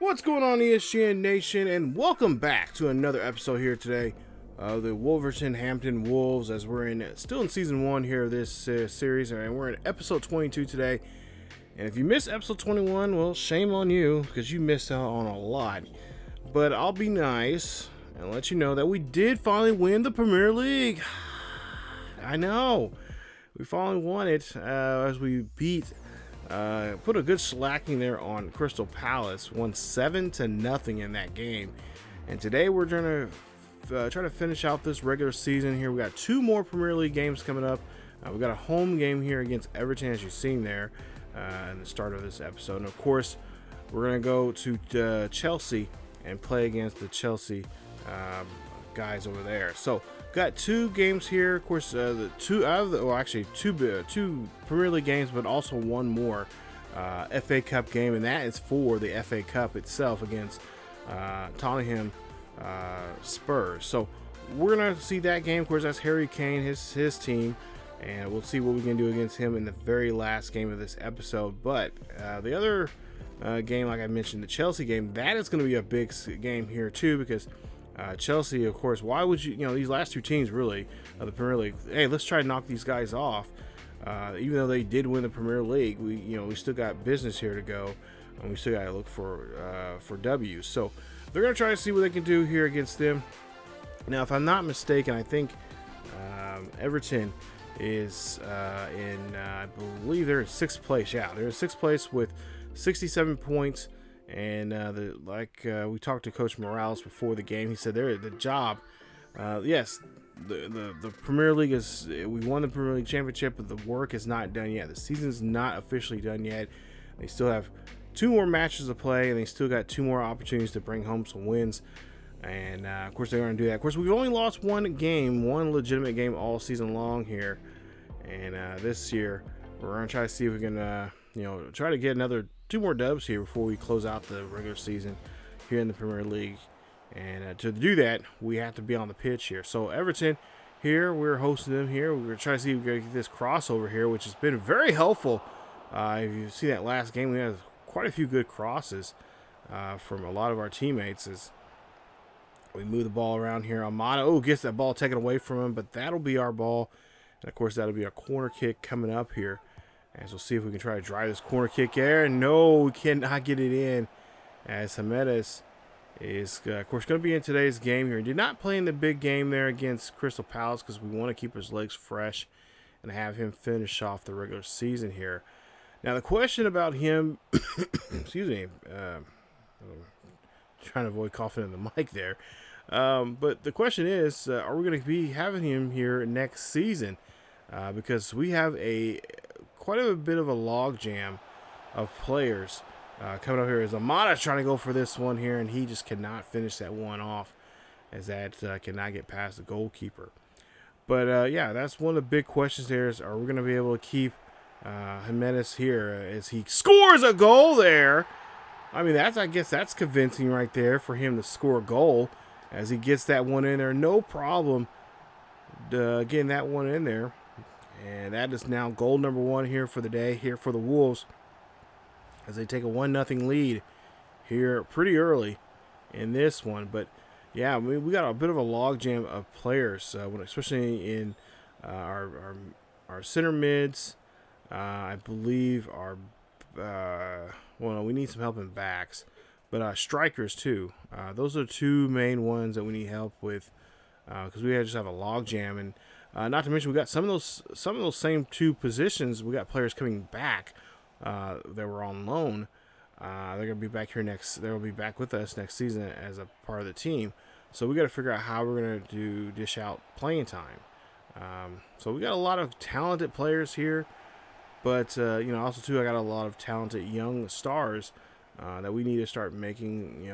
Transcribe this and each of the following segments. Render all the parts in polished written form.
What's going on, ESGN Nation, and welcome back to another episode here today of the Wolverhampton Wolves, as we're still in season 1 here of this series, and we're in episode 22 today. And if you missed episode 21, well, shame on you, because you missed out on a lot. But I'll be nice and let you know that we did finally win the Premier League. I know, we finally won it as we beat. Put a good slacking there on Crystal Palace, won 7-0 in that game. And today we're trying to finish out this regular season here. We got 2 more Premier League games coming up. We got a home game here against Everton, as you've seen there in the start of this episode. And of course, we're going to go to Chelsea and play against the Chelsea guys over there. So got 2 games here, of course. Two Premier League games, but also one more FA Cup game, and that is for the FA Cup itself against Tottenham Spurs. So we're gonna see that game. Of course, that's Harry Kane, his team, and we'll see what we can do against him in the very last game of this episode. But the other game, like I mentioned, the Chelsea game, that is going to be a big game here too, because Chelsea, of course, why would these last 2 teams really of the Premier League, hey, let's try to knock these guys off. Even though they did win the Premier League, we still got business here to go, and we still got to look for W's. So they're going to try to see what they can do here against them. Now, if I'm not mistaken, I think Everton is I believe they're in 6th place. Yeah, they're in 6th place with 67 points. And we talked to Coach Morales before the game. He said the job. Yes, the Premier League we won the Premier League championship, but the work is not done yet. The season's not officially done yet. They still have 2 more matches to play, and they still got 2 more opportunities to bring home some wins. And of course, they're going to do that. Of course, we've only lost one legitimate game all season long here. And this year, we're going to try to see if we can, try to get another 2 more dubs here before we close out the regular season here in the Premier League. And to do that, we have to be on the pitch here. So Everton here, we're hosting them here. We're trying to see if we can get this crossover here, which has been very helpful. If you see that last game, we had quite a few good crosses from a lot of our teammates as we move the ball around here. Amado gets that ball taken away from him, but that'll be our ball. And of course, that'll be a corner kick coming up here. As we'll see if we can try to drive this corner kick there. And no, we cannot get it in. As Jimenez is, of course, going to be in today's game here. He did not play in the big game there against Crystal Palace because we want to keep his legs fresh and have him finish off the regular season here. Now, the question about him, excuse me, trying to avoid coughing in the mic there. But the question is, are we going to be having him here next season? Because we have quite a bit of a log jam of players coming up here. As Amada's trying to go for this one here, and he just cannot finish that one off, as that cannot get past the goalkeeper. But yeah, that's one of the big questions there is, are we going to be able to keep Jimenez here as he scores a goal there? I mean, I guess that's convincing right there for him to score a goal as he gets that one in there. No problem getting that one in there. And that is now goal number 1 here for the day, here for the Wolves, as they take a 1-0 lead here pretty early in this one. But yeah, we got a bit of a logjam of players, especially in our center mids. I believe we need some help in backs, but strikers too. Those are 2 main ones that we need help with because we just have a logjam. And not to mention, we got some of those same 2 positions. We got players coming back that were on loan. They're gonna be back here they'll be back with us next season as a part of the team. So we got to figure out how we're gonna dish out playing time. So we got a lot of talented players here, but also too, I got a lot of talented young stars that we need to start making.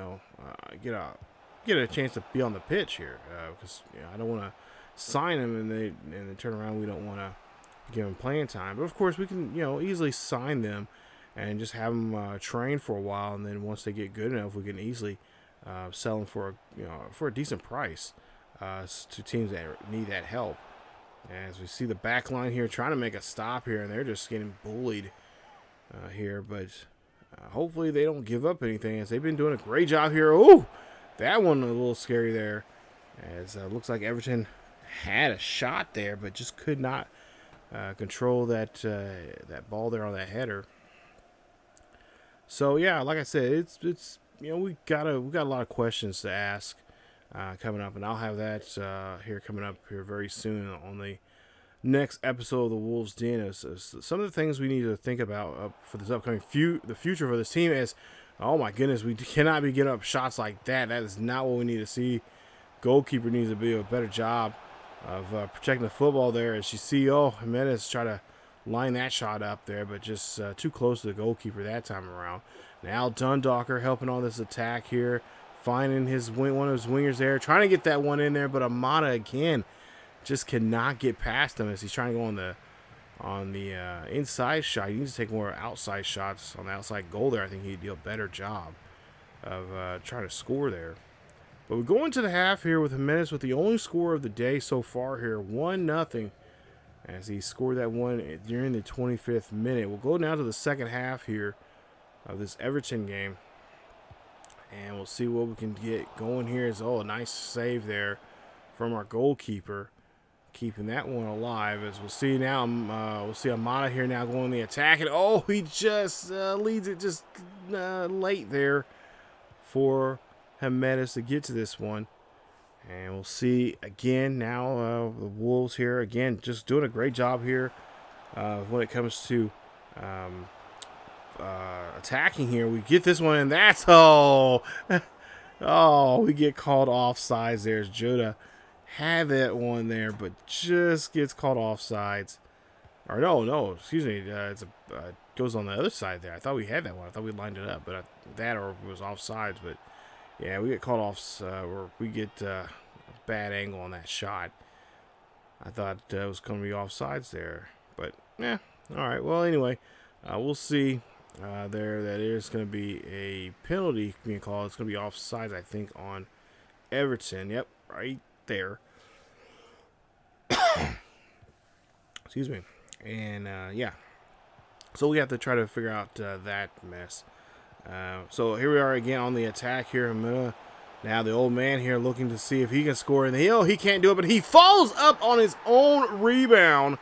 Get a chance to be on the pitch here because I don't want to sign them and they turn around. We don't want to give them playing time, but of course we can easily sign them and just have them train for a while, and then once they get good enough, we can easily sell them for a decent price to teams that need that help. As we see the back line here trying to make a stop here, and they're just getting bullied here, but Hopefully they don't give up anything, as they've been doing a great job here. Ooh, that one a little scary there, as looks like Everton had a shot there, but just could not control that that ball there on that header. So yeah, like I said, it's we got a lot of questions to ask coming up, and I'll have that here coming up here very soon on the next episode of the Wolves Den. Is some of the things we need to think about for this upcoming the future for this team is, oh my goodness, we cannot be getting up shots like that. That is not what we need to see. Goalkeeper needs to do a better job of protecting the football there. As you see, Jimenez try to line that shot up there, but just too close to the goalkeeper that time around. Now Dundalker helping on this attack here, finding one of his wingers there, trying to get that one in there, but Amada again just cannot get past him as he's trying to go on the inside shot. He needs to take more outside shots on the outside goal there. I think he'd do a better job of trying to score there. But we go into the half here with Jimenez with the only score of the day so far here, 1-0, as he scored that one during the 25th minute. We'll go now to the second half here of this Everton game, and we'll see what we can get going here. A nice save there from our goalkeeper, keeping that one alive. As we'll see now, we'll see Amada here now going the attack, and he just leads it just late there for Jimenez to get to this one. And we'll see again now the Wolves here again just doing a great job here when it comes to attacking here. We get this one, and that's we get called offsides. There's Jota had that one there, but just gets called offsides. Or no, excuse me. It goes on the other side there. I thought we had that one. I thought we lined it up, but that or it was offsides. But yeah, we get called off, or we get a bad angle on that shot. I thought it was going to be offsides there, but yeah. All right. Well, anyway, we'll see. There, that is going to be a penalty being called. It's going to be offsides, I think, on Everton. Yep, right there. Excuse me. And yeah, so we have to try to figure out that mess. So here we are again on the attack here. Now the old man here looking to see if he can score. And he can't do it, but he follows up on his own rebound,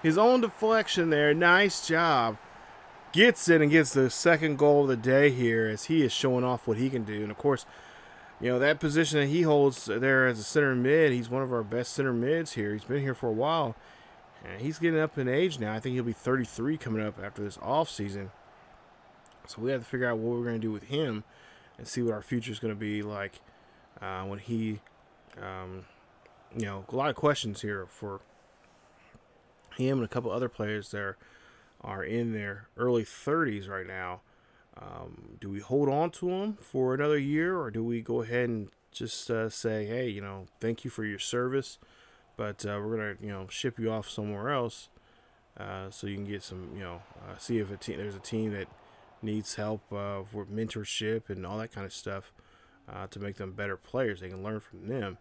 his own deflection there. Nice job. Gets it and gets the second goal of the day here, as he is showing off what he can do. And of course, that position that he holds there as a center mid, he's one of our best center mids here. He's been here for a while, and he's getting up in age now. I think he'll be 33 coming up after this off season. So we have to figure out what we're going to do with him and see what our future is going to be like when he, a lot of questions here for him and a couple other players there are in their early 30s right now. Do we hold on to them for another year, or do we go ahead and just say, hey, thank you for your service, but we're going to, ship you off somewhere else so you can get some, see if there's a team that needs help for mentorship and all that kind of stuff to make them better players. They can learn from them.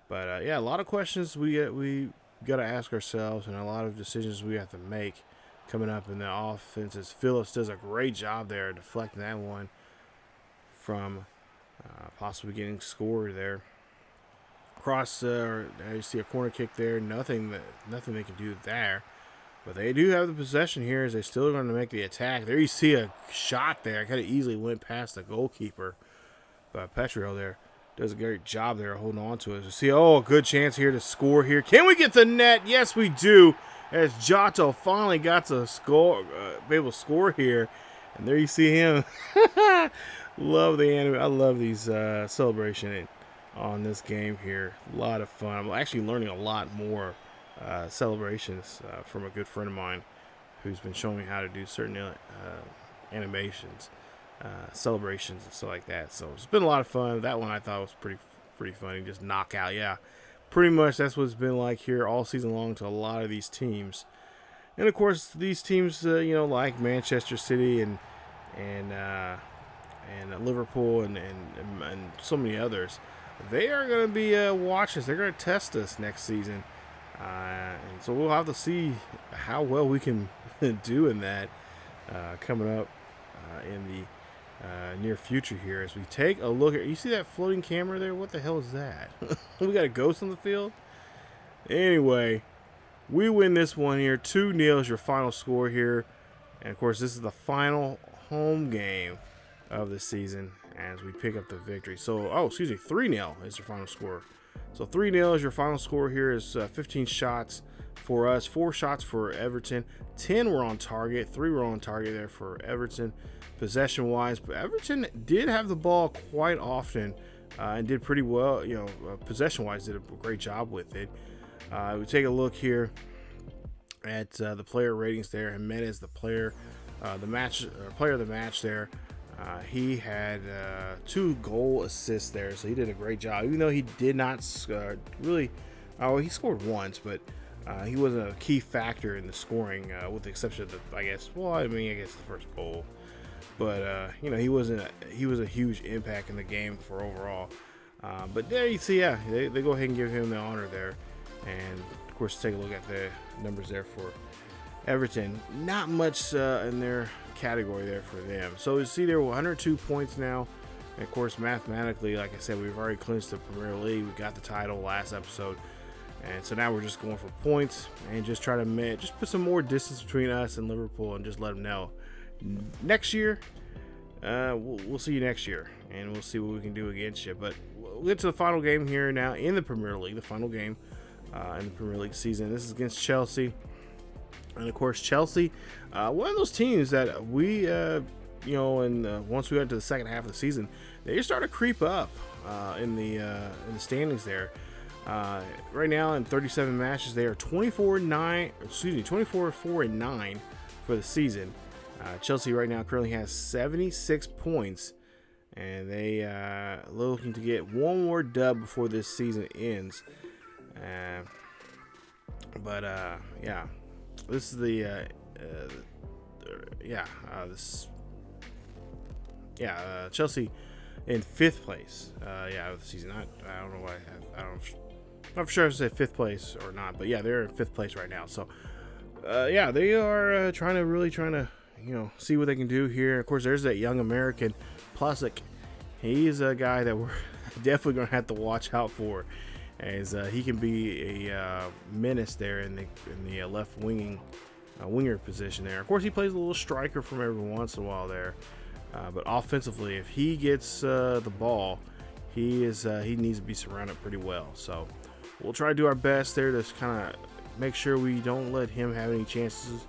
But, yeah, a lot of questions we got to ask ourselves, and a lot of decisions we have to make coming up in the offenses. Phillips does a great job there deflecting that one from possibly getting scored there. Cross, you see a corner kick there. Nothing they can do there. But they do have the possession here, as they're still going to make the attack. There you see a shot there. Kind of easily went past the goalkeeper. But Petrio there does a great job there holding on to it. You see, a good chance here to score here. Can we get the net? Yes, we do. As Jota finally got to score, be able to score here. And there you see him. Love the anime. I love these celebration on this game here. A lot of fun. I'm actually learning a lot more celebrations from a good friend of mine who's been showing me how to do certain animations, celebrations, and stuff like that. So it's been a lot of fun. That one I thought was pretty funny. Just knockout, yeah. Pretty much that's what it's been like here all season long to a lot of these teams. And of course, these teams, like Manchester City and Liverpool and so many others, they are going to be watching us. They're going to test us next season. And so we'll have to see how well we can do in that coming up in the near future here. As we take a look at, you see that floating camera there? What the hell is that? We got a ghost on the field. Anyway, we win this one here. 2-0 is your final score here. And, of course, this is the final home game of the season as we pick up the victory. So, 3-0 is your final score. So, 3-0 is your final score here. Is 15 shots for us, 4 shots for Everton. 10 were on target. 3 were on target there for Everton, possession-wise. But Everton did have the ball quite often and did pretty well. Possession-wise, did a great job with it. We take a look here at the player ratings there. Jimenez, the player, player of the match there. He had 2 goal assists there, so he did a great job. Even though he did not really, he scored once, but he wasn't a key factor in the scoring, with the exception of the the first goal. But he wasn't. He was a huge impact in the game for overall. But there you see, they go ahead and give him the honor there. And, of course, take a look at the numbers there for Everton. Not much in their category there for them. So you see there were 102 points now. And, of course, mathematically, like I said, we've already clinched the Premier League. We got the title last episode. And so now we're just going for points and just try to just put some more distance between us and Liverpool and just let them know. Next year, we'll see you next year. And we'll see what we can do against you. But we'll get to the final game here now in the Premier League, the final game. In the Premier League season. This is against Chelsea. And, of course, Chelsea, one of those teams that we, once we got to the second half of the season, they started to creep up in the standings there. Right now, in 37 matches, they are 24-4-9 for the season. Chelsea right now currently has 76 points, and they are looking to get one more dub before this season ends. This is the Chelsea in 5th place of the season. I don't know why I'm not sure if I said 5th place or not, but they're in 5th place right now. So they are trying to see what they can do here. Of course, there's that young American Pulisic. He's a guy that we're definitely gonna have to watch out for, as he can be a menace there in the left winger position there. Of course, he plays a little striker from every once in a while there, but offensively, if he gets the ball, he needs to be surrounded pretty well. So we'll try to do our best there to kind of make sure we don't let him have any chances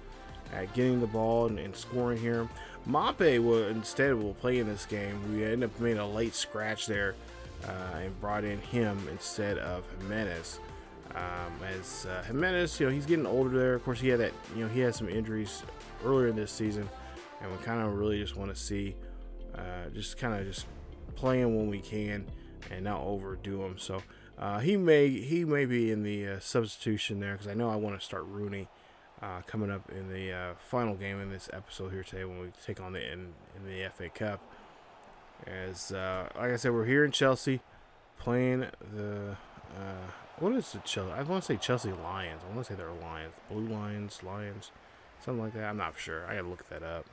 at getting the ball and scoring here. Mape will play in this game. We ended up making a late scratch there. And brought in him instead of Jimenez. As Jimenez, he's getting older there. Of course, he had some injuries earlier in this season, and we kind of really just want to see just playing when we can and not overdo him. So he may be in the substitution there, because I know I want to start Rooney coming up in the final game in this episode here today when we take on in the FA Cup. As like I said, we're here in Chelsea playing the what is the Chelsea? I want to say Chelsea Lions. I want to say they're Lions, Blue Lions, something like that. I'm not sure. I gotta look that up.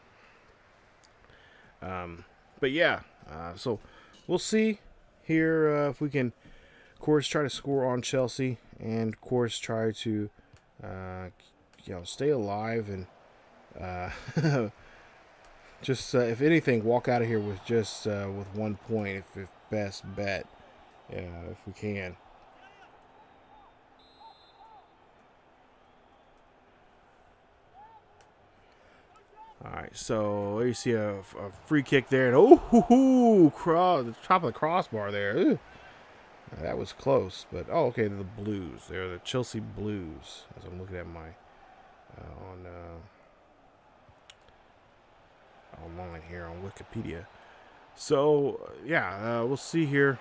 So we'll see here if we can, of course, try to score on Chelsea, and of course try to stay alive and just if anything, walk out of here with just with 1 point, if best bet, if we can. All right, so there you see a free kick there, and the top of the crossbar there. Ooh, that was close, but okay, the Blues. They're the Chelsea Blues. As I'm looking at my online here on Wikipedia. So we'll see here.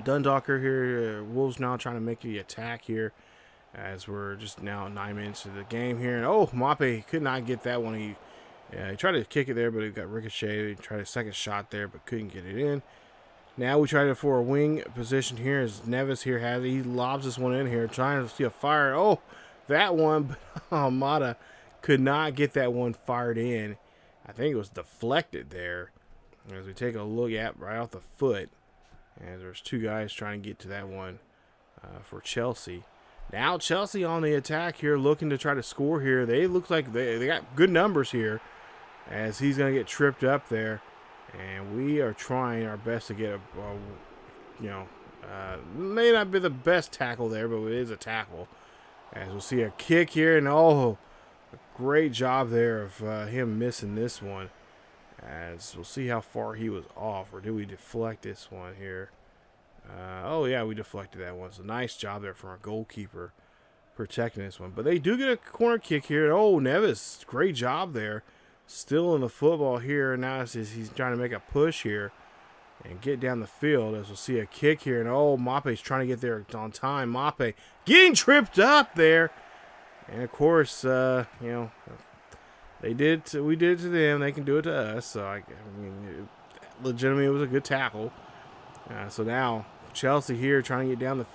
Dundalker here. Wolves now trying to make the attack here, as we're just now 9 minutes into the game here. And Mape could not get that one. He tried to kick it there, but it got ricocheted. He tried a second shot there, but couldn't get it in. Now we tried it for a wing position here, as Neves here has it. He lobs this one in here, trying to see a fire. That one, but Mata could not get that one fired in. I think it was deflected there. As we take a look at right off the foot. And there's two guys trying to get to that one for Chelsea. Now Chelsea on the attack here, looking to try to score here. They look like they got good numbers here, as he's going to get tripped up there. And we are trying our best to get may not be the best tackle there, but it is a tackle. As we'll see a kick here, and a great job there of him missing this one. As we'll see how far he was off, or do we deflect this one here? Yeah, we deflected that one. So nice job there from our goalkeeper protecting this one. But they do get a corner kick here. Oh, Neves, great job there. Still in the football here. Now he's trying to make a push here and get down the field. As we'll see a kick here. And Mape's trying to get there on time. Mape getting tripped up there. And of course, we did it to them. They can do it to us. So legitimately, it was a good tackle. So now Chelsea here trying to get down the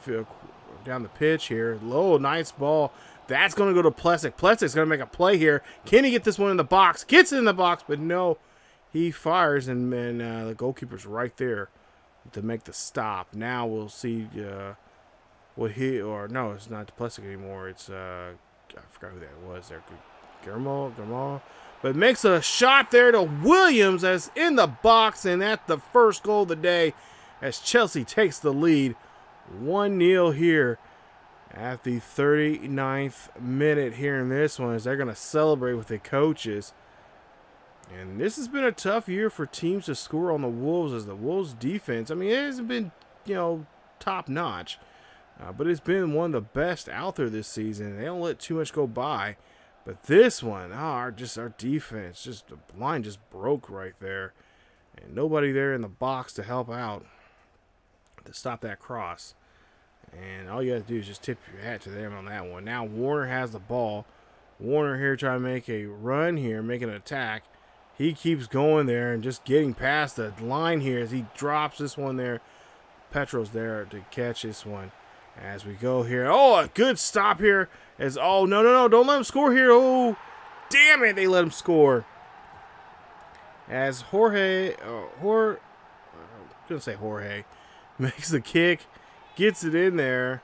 pitch here. Nice ball. That's going to go to Plesic. Plesic's going to make a play here. Can he get this one in the box? Gets it in the box, but no. He fires, and the goalkeeper's right there to make the stop. Now we'll see it's not Plesic anymore. It's I forgot who that was there. Guillermo. But makes a shot there to Williams as in the box, and that's the first goal of the day as Chelsea takes the lead 1-0 here at the 39th minute here in this one, as they're going to celebrate with the coaches. And this has been a tough year for teams to score on the Wolves, as the Wolves defense, it hasn't been, top notch, but it's been one of the best out there this season. They don't let too much go by. But this one, our defense, the line just broke right there. And nobody there in the box to help out to stop that cross. And all you have to do is just tip your hat to them on that one. Now Warner has the ball. Warner here trying to make a run here, make an attack. He keeps going there and just getting past the line here as he drops this one there. Petro's there to catch this one. As we go here. A good stop here. No, don't let him score here. Damn it, they let him score. As Jorge makes the kick, gets it in there,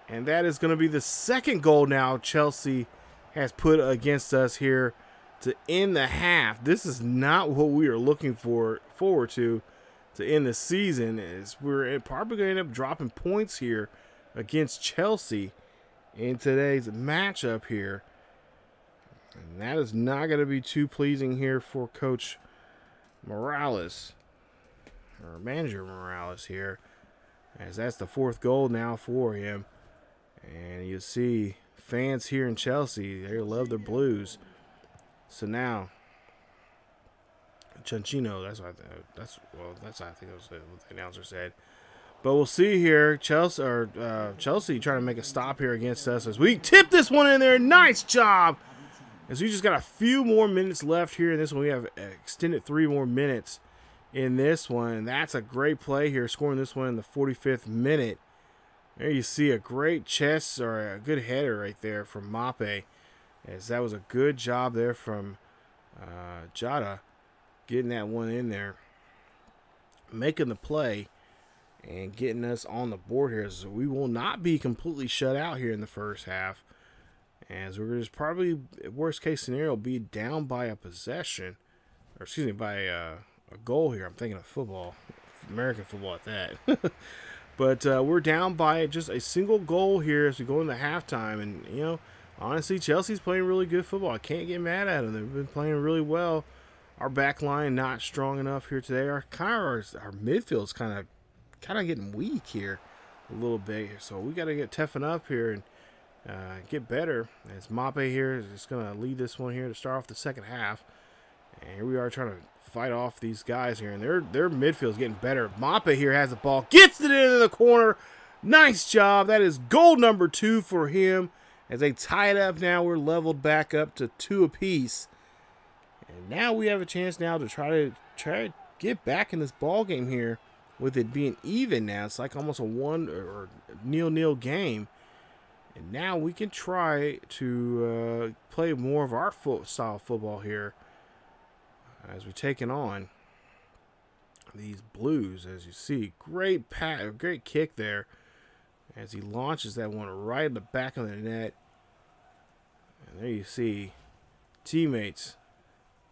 and that is going to be the second goal now Chelsea has put against us here to end the half. This is not what we are looking forward to end the season, as we're probably going to end up dropping points here against Chelsea in today's matchup here. And that is not going to be too pleasing here for Coach Morales, or Manager Morales here, as that's the fourth goal now for him. And you see fans here in Chelsea, they love their Blues. So now Chanchino, that's what I think was what the announcer said. But we'll see here, Chelsea trying to make a stop here against us as we tip this one in there. Nice job. As we just got a few more minutes left here in this one. We have extended 3 more minutes in this one. And that's a great play here, scoring this one in the 45th minute. There you see a great chest, or a good header right there from Mape. As that was a good job there from Jota, getting that one in there, making the play, and getting us on the board here. So we will not be completely shut out here in the first half, as we're just probably, worst case scenario, be down by a possession, or excuse me, by a goal here. I'm thinking of football, American football at that. But we're down by just a single goal here as we go into halftime. And, honestly, Chelsea's playing really good football. I can't get mad at them. They've been playing really well. Our back line not strong enough here today. Our midfield's kind of getting weak here a little bit. So we got to get toughen up here and get better. As Mape here is just going to lead this one here to start off the second half. And here we are trying to fight off these guys here. And their midfield's getting better. Mape here has the ball. Gets it into the corner. Nice job. That is goal number 2 for him. As they tie it up now, we're leveled back up to 2 apiece. And now we have a chance now to try to get back in this ball game here, with it being even now. It's like almost a 1 or 0-0 game. And now we can try to play more of our style of football here. as we're taking on these Blues. As you see, great kick there as he launches that one right in the back of the net. And there you see teammates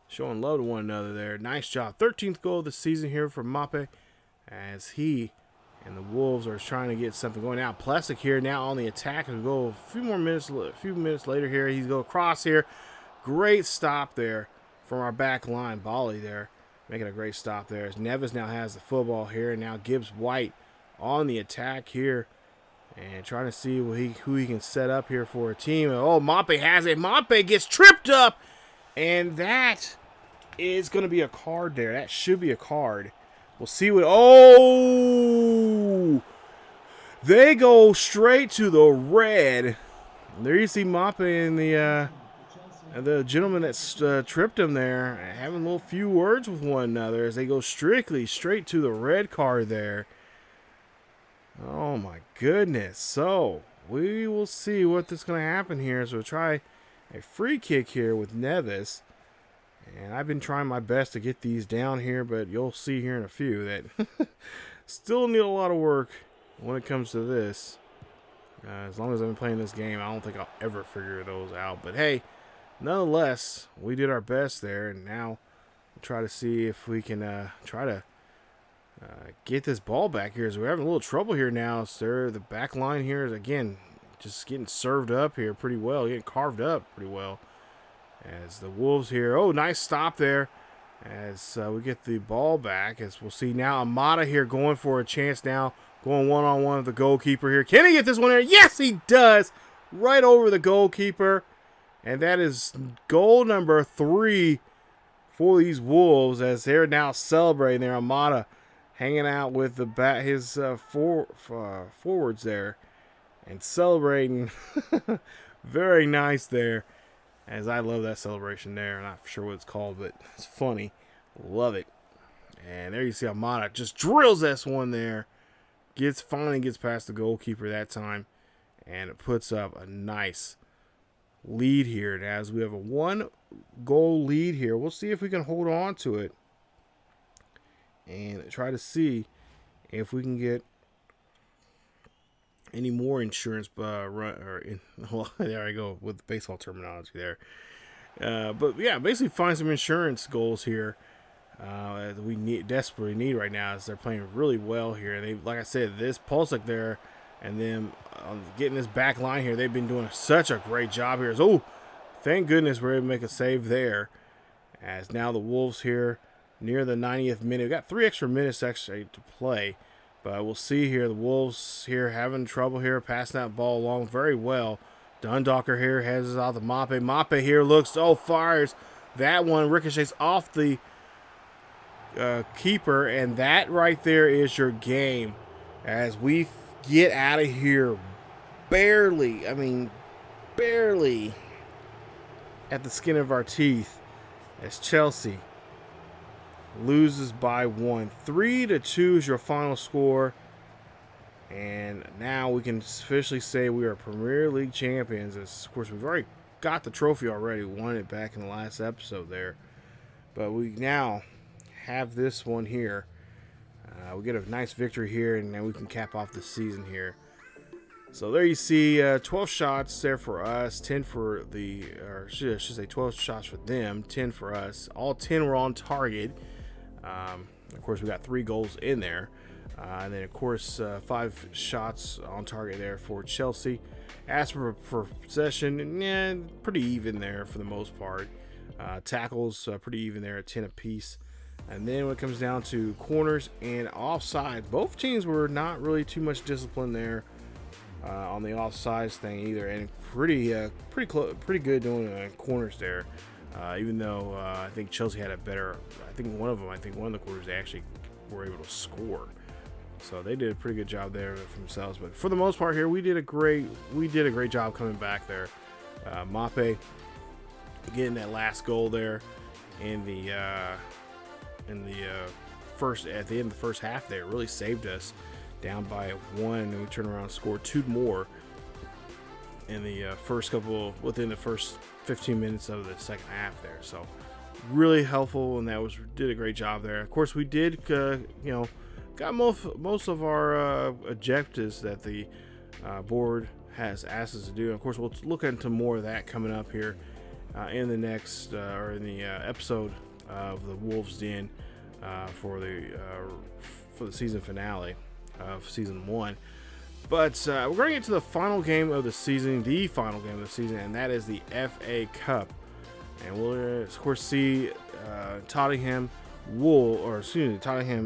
showing love to one another there. Nice job. 13th goal of the season here for Mape, as he and the Wolves are trying to get something going. Now Plesic here now on the attack. We go a few minutes later here. He's go across here. Great stop there from our back line. Bali there making a great stop there. As Neves now has the football here. And now Gibbs White on the attack here. And trying to see who he can set up here for a team. Oh, Mape has it. Mape gets tripped up. And that is going to be a card there. That should be a card. We'll see what... Oh! They go straight to the red. There you see Mape and the gentleman that tripped him there having a little few words with one another as they go strictly straight to the red card there. Oh my goodness. So we will see what this is going to happen here. So we'll try a free kick here with Neves. And I've been trying my best to get these down here, but you'll see here in a few that still need a lot of work when it comes to this. As long as I've been playing this game, I don't think I'll ever figure those out. But hey, nonetheless, we did our best there, and now we'll try to see if we can try to get this ball back here. So we're having a little trouble here now, sir. The back line here is, again, just getting served up here pretty well, getting carved up pretty well. As the Wolves here, oh, nice stop there. As we get the ball back, as we'll see now, Amada here going for a chance now, going one-on-one with the goalkeeper here. Can he get this one there? Yes, he does. Right over the goalkeeper. And that is goal number 3 for these Wolves, as they're now celebrating there. Amada hanging out with his forwards there and celebrating. Very nice there. As I love that celebration there. I'm not sure what it's called, but it's funny. Love it. And there you see Amada just drills this one there. Finally gets past the goalkeeper that time. And it puts up a nice lead here. And as we have a 1-goal lead here, we'll see if we can hold on to it. And try to see if we can get any more insurance there I go with the baseball terminology there. But yeah, basically find some insurance goals here that we desperately need right now, as they're playing really well here. They, like I said, this Pulisic there and then getting this back line here, they've been doing such a great job here. Oh, thank goodness we're able to make a save there. As now the Wolves here near the 90th minute. We've got 3 extra minutes actually to play. But we'll see here, the Wolves here having trouble here, passing that ball along very well. Dundocker here has it out the Mape. Mape here looks, fires. That one ricochets off the keeper, and that right there is your game. As we get out of here barely at the skin of our teeth, as Chelsea loses by 1. 3-2 is your final score. And now we can officially say we are Premier League champions. As, of course, we've already got the trophy already. We won it back in the last episode there. But we now have this one here. We get a nice victory here, and then we can cap off the season here. So there you see 12 shots there for us, 10 for I should say 12 shots for them, 10 for us. All 10 were on target. Of course, we got 3 goals in there. And then, of course, 5 shots on target there for Chelsea. As for possession, pretty even there for the most part. Tackles, pretty even there at 10 apiece. And then when it comes down to corners and offside, both teams were not really too much discipline there on the offsides thing either. And pretty good doing corners there. Even though I think Chelsea had a better, I think one of the quarters they actually were able to score. So they did a pretty good job there for themselves. But for the most part here, we did a great job coming back there. Mape getting that last goal there at the end of the first half there really saved us, down by 1, and we turned around and scored 2 more in the within the first 15 minutes of the second half there. So really helpful, and did a great job there. Of course, we did, got most of our objectives that the board has asked us to do. And of course, we'll look into more of that coming up here in the next or in the episode of the Wolves Den for the season finale of season 1. But we're going to get to the final game of the season, and that is the FA Cup. And we'll, of course, see Tottenham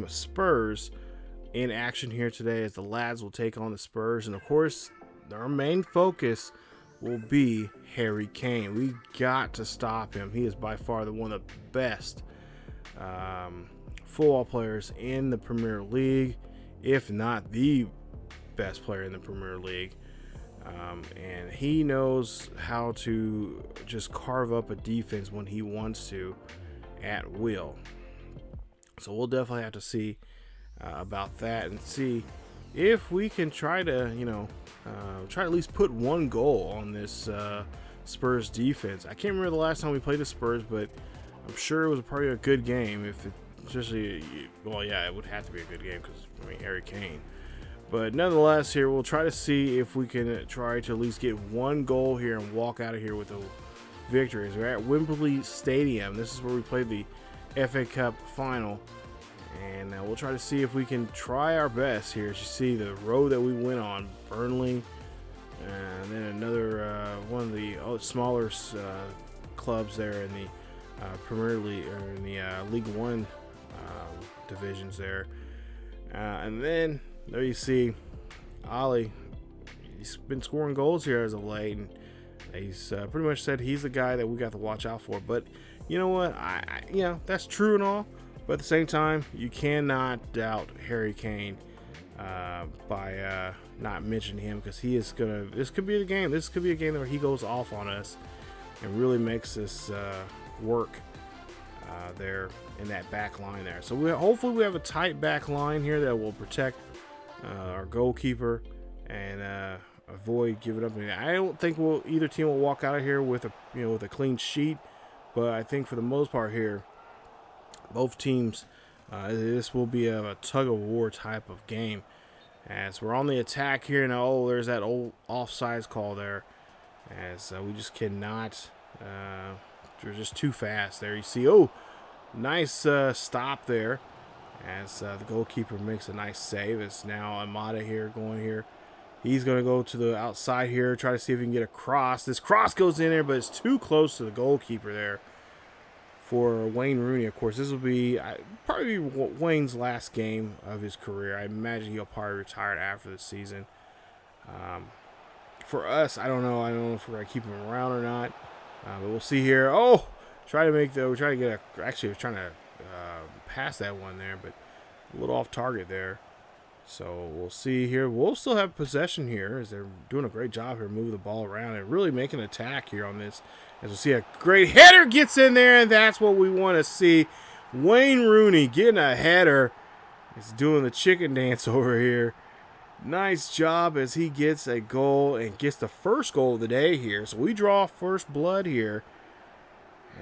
Spurs in action here today, as the lads will take on the Spurs. And, of course, our main focus will be Harry Kane. We got to stop him. He is by far one of the best football players in the Premier League, if not the best player in the Premier League. And he knows how to just carve up a defense when he wants to at will. So we'll definitely have to see about that and see if we can try to at least put one goal on this Spurs defense. I can't remember the last time we played the Spurs, but I'm sure it was probably a good game. It would have to be a good game because Harry Kane. But nonetheless, here we'll try to see if we can try to at least get one goal here and walk out of here with a victory. As we're at Wembley Stadium. This is where we played the FA Cup final, and we'll try to see if we can try our best here. As you see, the road that we went on, Burnley, and then another one of the smaller clubs there in the Premier League, or in the League One divisions there, and then there you see Ali. He's been scoring goals here as of late, and he's pretty much said he's the guy that we got to watch out for. But you know what? That's true and all, but at the same time, you cannot doubt Harry Kane by not mentioning him, because he is gonna. This could be the game. This could be a game where he goes off on us and really makes this work there in that back line there. So hopefully we have a tight back line here that will protect our goalkeeper and avoid giving up. I don't think either team will walk out of here with a clean sheet, but I think for the most part here, both teams, this will be a tug of war type of game, as we're on the attack here. Now, there's that old offsides call there, as we just cannot. They're just too fast there. You see, nice stop there, as the goalkeeper makes a nice save. It's now Amada here going here. He's going to go to the outside here, try to see if he can get a cross. This cross goes in there, but it's too close to the goalkeeper there for Wayne Rooney. Of course, this will be probably Wayne's last game of his career. I imagine he'll probably retire after the season. For us, I don't know. I don't know if we're going to keep him around or not. But we'll see here. We're trying to pass that one there, but a little off target there. So we'll see here. We'll still have possession here, as they're doing a great job here, moving the ball around and really making an attack here on this. As we'll see, a great header gets in there, and that's what we want to see. Wayne Rooney getting a header. He's doing the chicken dance over here. Nice job as he gets a goal and gets the first goal of the day here. So we draw first blood here.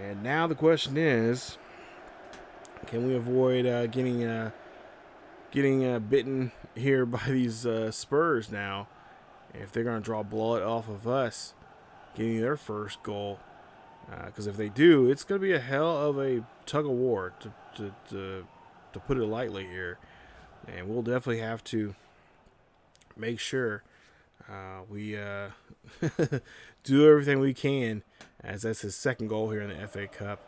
And now the question is, can we avoid getting bitten here by these Spurs now, if they're going to draw blood off of us getting their first goal? Because if they do, it's going to be a hell of a tug of war, to put it lightly here. And we'll definitely have to make sure we do everything we can, as that's his second goal here in the FA Cup.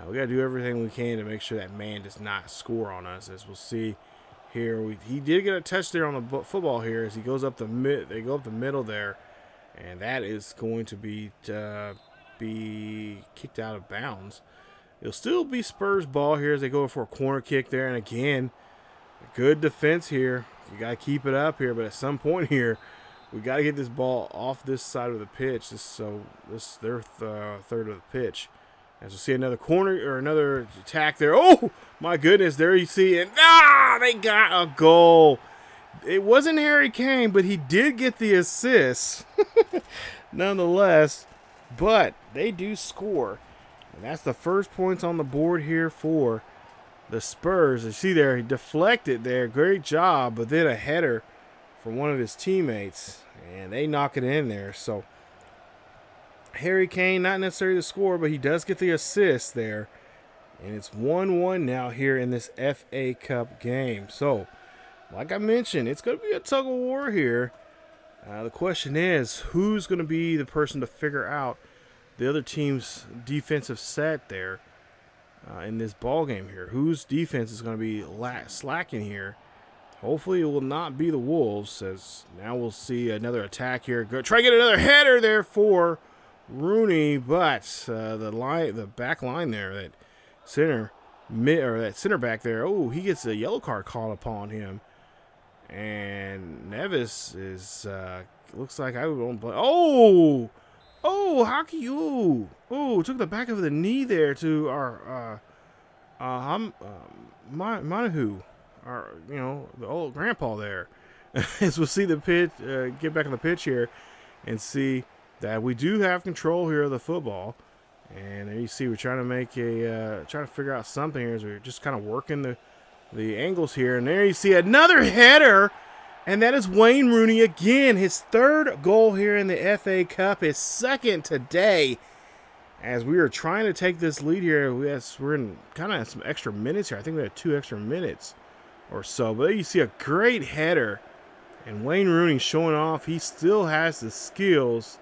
We got to do everything we can to make sure that man does not score on us. As we'll see here, he did get a touch there on the football here, as he goes up they go up the middle there, and that is going to be kicked out of bounds. It'll still be Spurs ball here as they go for a corner kick there, and again, good defense here. You got to keep it up here, but at some point here, we got to get this ball off this side of the pitch. This their third of the pitch. As we'll see another corner or another attack there. Oh my goodness! There you see it. They got a goal. It wasn't Harry Kane, but he did get the assist, nonetheless. But they do score, And that's the first points on the board here for the Spurs. You see there, he deflected there. Great job, but then a header from one of his teammates, and they knock it in there. So Harry Kane, not necessarily the score, but he does get the assist there. And it's 1-1 now here in this FA Cup game. So, like I mentioned, it's going to be a tug of war here. The question is, who's going to be the person to figure out the other team's defensive set there in this ball game here? Whose defense is going to be slacking here? Hopefully it will not be the Wolves, as now we'll see another attack here. Go try to get another header there for Rooney, but the back line there, that center back there, oh, he gets a yellow card called upon him. And Neves is looks like I won't play. Oh, how can you? Oh, took the back of the knee there to our Manahu, our the old grandpa there. As we'll see the pitch, get back on the pitch here, and see that we do have control here of the football. And there you see we're trying to figure out something here as we're just kind of working the angles here. And there you see another header, and that is Wayne Rooney again. His third goal here in the FA Cup, his second today. As we are trying to take this lead here, we're in kind of some extra minutes here. I think we had 2 extra minutes or so. But there you see a great header, and Wayne Rooney showing off he still has the skills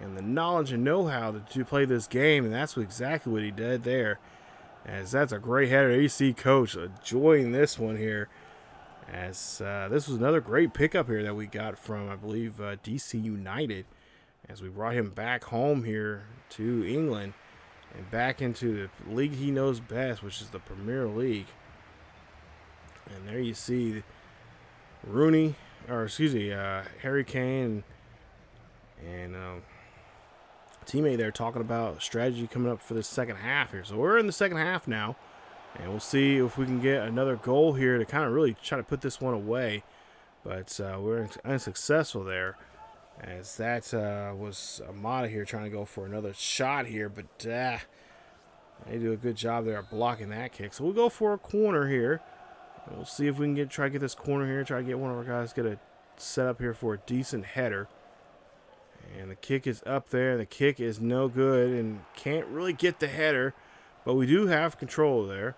and the knowledge and know-how to play this game, and that's exactly what he did there. As that's a great header. There you see Coach enjoying this one here, as this was another great pickup here that we got from, I believe, DC United, as we brought him back home here to England and back into the league he knows best, which is the Premier League. And there you see Rooney, Harry Kane and teammate there talking about strategy coming up for the second half here. So we're in the second half now, and we'll see if we can get another goal here to kind of really try to put this one away. But we're unsuccessful there, as that was Amada here trying to go for another shot here, but they do a good job there of blocking that kick. So we'll go for a corner here. We'll see if we can try to get this corner here, try to get one of our guys get a set up here for a decent header. And the kick is up there. The kick is no good and can't really get the header, but we do have control there.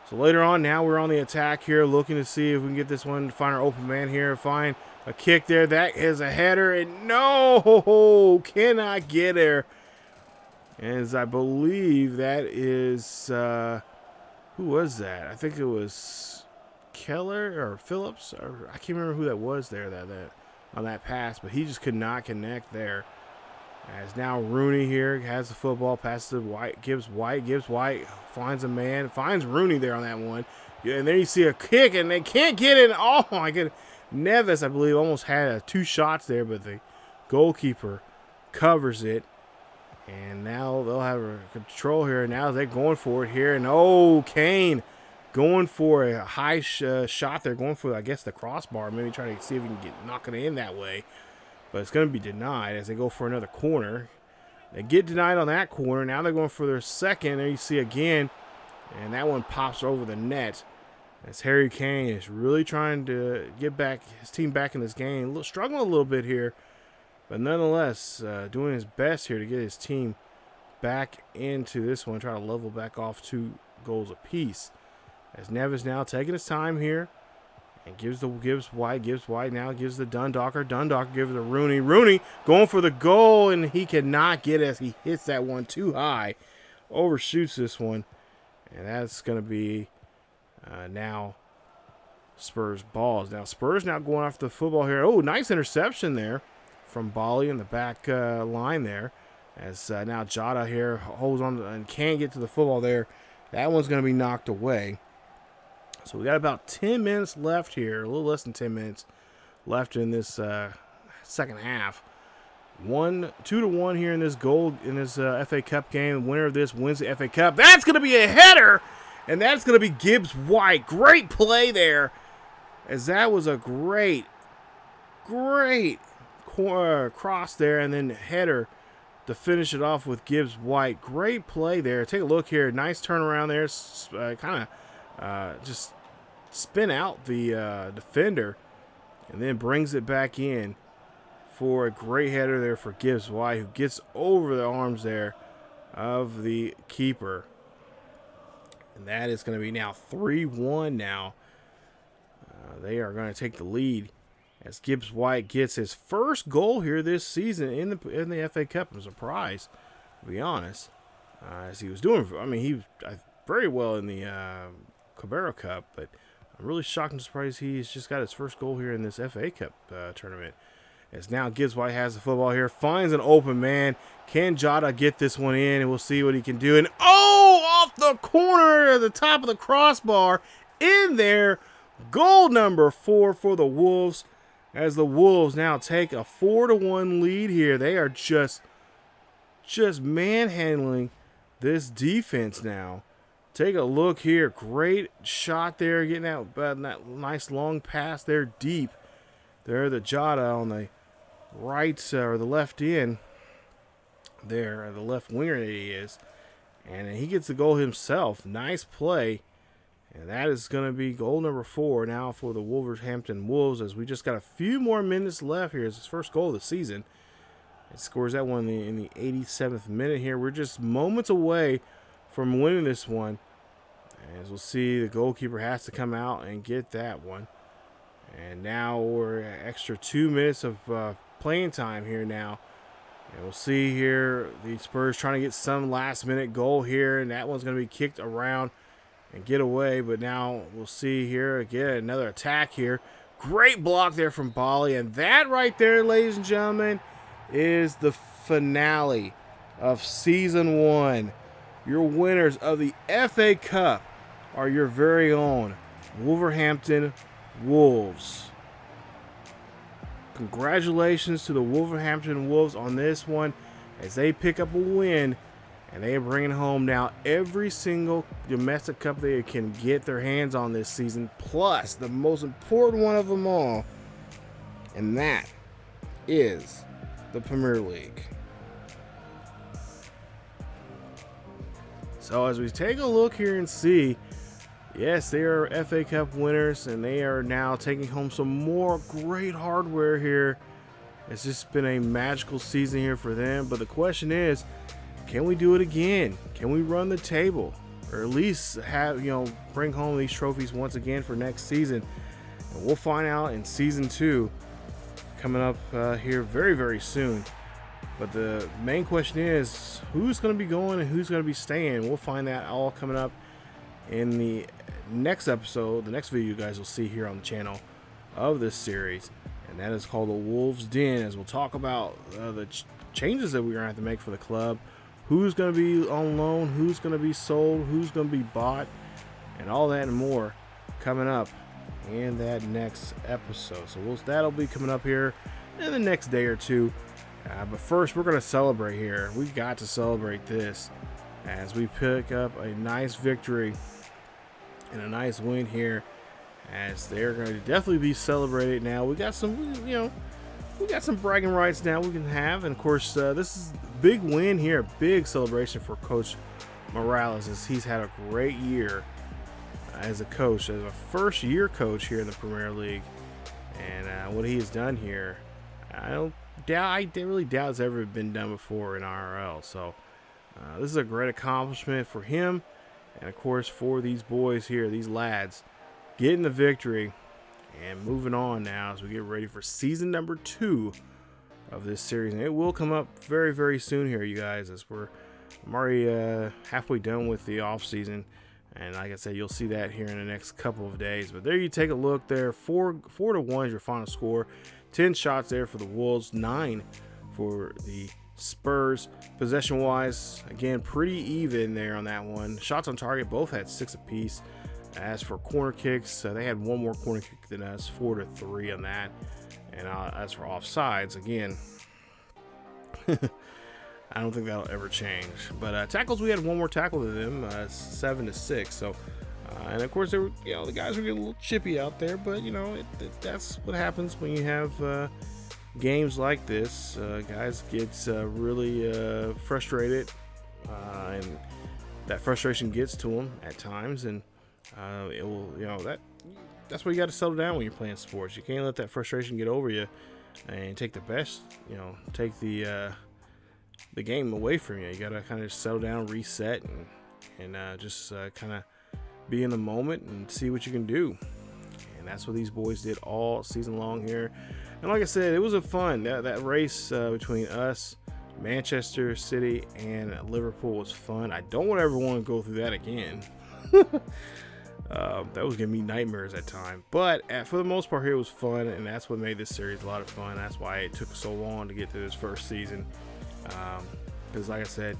So later on, now we're on the attack here, looking to see if we can get this one, find our open man here, find a kick there. That is a header, and no, cannot get there. As I believe that is, who was that? I think it was Keller or Phillips, or I can't remember who that was there that on that pass, but he just could not connect there. As now Rooney here has the football, passes to White, gives White, finds a man, finds Rooney there on that one. Yeah, and there you see a kick, and they can't get it. Oh my goodness. Neves, I believe, almost had 2 shots there, but the goalkeeper covers it. And now they'll have a control here. Now they're going for it here, and Kane going for a high shot there, going for, I guess, the crossbar, maybe trying to see if he can knock it in that way. But it's going to be denied as they go for another corner. They get denied on that corner. Now they're going for their second. There you see again, and that one pops over the net. As Harry Kane is really trying to get back his team back in this game. Struggling a little bit here, but nonetheless doing his best here to get his team back into this one, try to level back off 2 goals apiece. As Neves now taking his time here and gives White, now gives the Dundalker gives the Rooney going for the goal, and he cannot get it as he hits that one too high, overshoots this one, and that's going to be now Spurs balls. Now Spurs now going after the football here. Oh, nice interception there from Bali in the back line there, as now Jota here holds on and can't get to the football there. That one's going to be knocked away. So we got about 10 minutes left here, a little less than 10 minutes left in this second half. 2-1 here in this FA Cup game. The winner of this wins the FA Cup. That's going to be a header, and that's going to be Gibbs White. Great play there, as that was a great cross there, and then header to finish it off with Gibbs White. Great play there. Take a look here. Nice turnaround there. Kind of just spin out the defender and then brings it back in for a great header there for Gibbs White, who gets over the arms there of the keeper. And that is going to be now 3-1 now. They are going to take the lead as Gibbs White gets his first goal here this season in the FA Cup. I'm surprised, to be honest, as he was doing. I mean, he was very well in the Carabao Cup, but I'm really shocked and surprised he's just got his first goal here in this FA Cup tournament. As now Gibbs White has the football here, finds an open man. Can Jota get this one in? And we'll see what he can do. And off the corner at the top of the crossbar, in there. Goal number 4 for the Wolves, as the Wolves now take a 4-1 lead here. They are just manhandling this defense now. Take a look here. Great shot there, getting that nice long pass there deep. There, the Jota on the right or the left end there, the left winger that he is. And he gets the goal himself. Nice play. And that is going to be goal number 4 now for the Wolverhampton Wolves, as we just got a few more minutes left here. It's his first goal of the season. It scores that one in the 87th minute here. We're just moments away from winning this one. As we'll see, the goalkeeper has to come out and get that one. And now we're at extra 2 minutes of playing time here now. And we'll see here the Spurs trying to get some last-minute goal here, and that one's going to be kicked around and get away. But now we'll see here again another attack here. Great block there from Bali, and that right there, ladies and gentlemen, is the finale of Season 1. Your winners of the FA Cup are your very own Wolverhampton Wolves. Congratulations to the Wolverhampton Wolves on this one, as they pick up a win, and they are bringing home now every single domestic cup they can get their hands on this season, plus the most important one of them all, and that is the Premier League. So as we take a look here and see, yes, they are FA Cup winners, and they are now taking home some more great hardware here. It's just been a magical season here for them. But the question is, can we do it again? Can we run the table, or at least have, bring home these trophies once again for next season? And we'll find out in Season 2 coming up here very, very soon. But the main question is, who's going to be going and who's going to be staying? We'll find that all coming up in the next episode, the next video you guys will see here on the channel of this series, and that is called the Wolves Den, as we'll talk about the changes that we're going to have to make for the club, who's going to be on loan, who's going to be sold, who's going to be bought, and all that and more coming up in that next episode. So that'll be coming up here in the next day or two. But first, we're going to celebrate here. We've got to celebrate this as we pick up a nice victory and a nice win here, as they're going to definitely be celebrated now. We got some, we got some bragging rights now we can have. And of course, this is a big win here, a big celebration for Coach Morales, as he's had a great year as a coach, as a first-year coach here in the Premier League. And what he has done here, I really doubt it's ever been done before in IRL. So this is a great accomplishment for him, and of course for these boys here, these lads, getting the victory and moving on now as we get ready for season number 2 of this series. And it will come up very, very soon here, you guys, as I'm already halfway done with the off season. And like I said, you'll see that here in the next couple of days. But there you take a look there. 4-1 is your final score. 10 shots there for the Wolves, 9 for the Spurs. Possession-wise, again, pretty even there on that one. Shots on target, both had 6 apiece. As for corner kicks, they had one more corner kick than us, 4-3 on that. And as for offsides, again, I don't think that'll ever change. But tackles, we had one more tackle than them, 7-6. So, and of course, they were, the guys were getting a little chippy out there. But that's what happens when you have games like this, guys gets really frustrated, and that frustration gets to them at times, and it will, that's where you got to settle down when you're playing sports. You can't let that frustration get over you and take the best, take the game away from you. You got to kind of settle down, reset, and just kind of be in the moment and see what you can do. And that's what these boys did all season long here. And like I said, it was a fun, that race between us, Manchester City, and Liverpool was fun. I don't ever want to go through that again. That was giving me nightmares at times. But for the most part here, it was fun, and that's what made this series a lot of fun. That's why it took so long to get to this first season. Because like I said,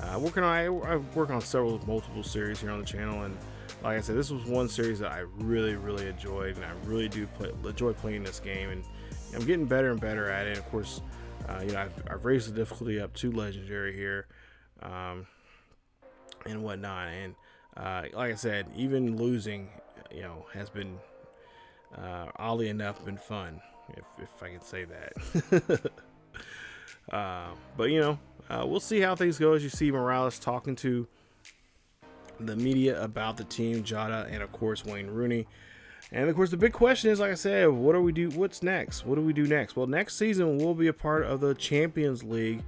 I work on multiple series here on the channel, and like I said, this was one series that I really, really enjoyed, and I really do enjoy playing this game, and I'm getting better and better at it. Of course, I've raised the difficulty up to legendary here, and whatnot. And like I said, even losing, has been oddly enough been fun, if I can say that. But we'll see how things go as you see Morales talking to the media about the team, Jota, and of course Wayne Rooney. And of course the big question is, like I said, what do we do? What's next? What do we do next? Well, next season we'll be a part of the Champions League,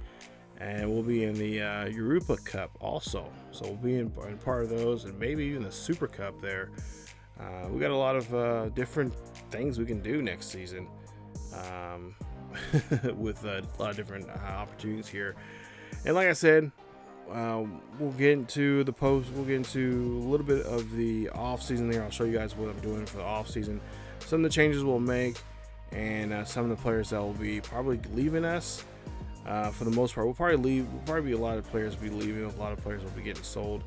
and we'll be in the Europa Cup also. So we'll be in part of those, and maybe even the Super Cup there. We got a lot of different things we can do next season, with a lot of different opportunities here. And like I said, we'll get into the post. We'll get into a little bit of the off season there. I'll show you guys what I'm doing for the off season, some of the changes we'll make, and some of the players that will be probably leaving us. For the most part, we'll probably be a lot of players will be leaving. A lot of players will be getting sold.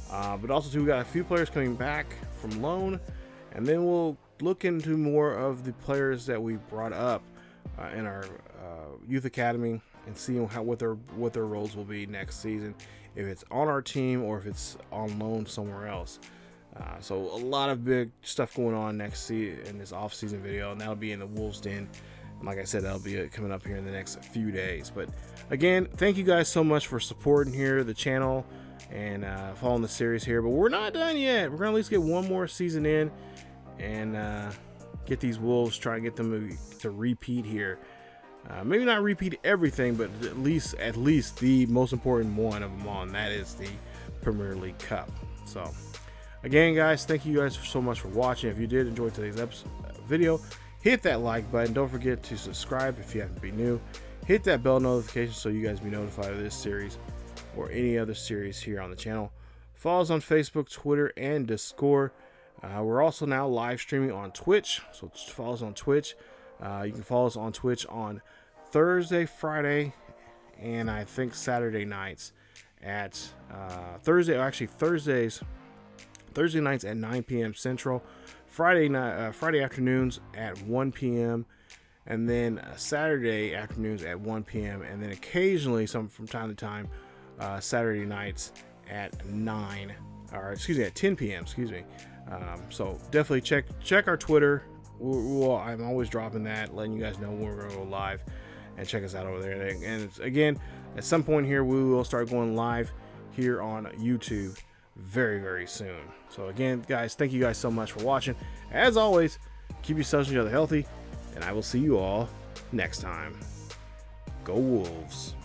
But also too, we got a few players coming back from loan, and then we'll look into more of the players that we brought up in our youth academy, and see what their roles will be next season, if it's on our team or if it's on loan somewhere else. So a lot of big stuff going on next season in this off-season video, and that'll be in the Wolves Den. And like I said, that'll be coming up here in the next few days. But again, thank you guys so much for supporting here the channel and following the series here. But we're not done yet. We're gonna at least get one more season in, and get these Wolves, try and get them to repeat here. Maybe not repeat everything, but at least the most important one of them all, and that is the Premier League Cup. So again, guys, thank you guys so much for watching. If you did enjoy today's video, hit that like button. Don't forget to subscribe if you happen to be new. Hit that bell notification so you guys be notified of this series or any other series here on the channel. Follow us on Facebook, Twitter, and Discord. We're also now live streaming on Twitch, so follow us on Twitch. You can follow us on Twitch on Thursday, Friday, and I think Saturday nights at Thursday nights at 9 p.m. Central, Friday afternoons at 1 p.m. and then Saturday afternoons at 1 p.m. and then occasionally from time to time Saturday nights at 10 p.m. So definitely check our Twitter. I'm always dropping that, letting you guys know when we're going to go live, and check us out over there. And again, at some point here, we will start going live here on YouTube very, very soon. So again, guys, thank you guys so much for watching. As always, keep yourselves and each other healthy, and I will see you all next time. Go Wolves.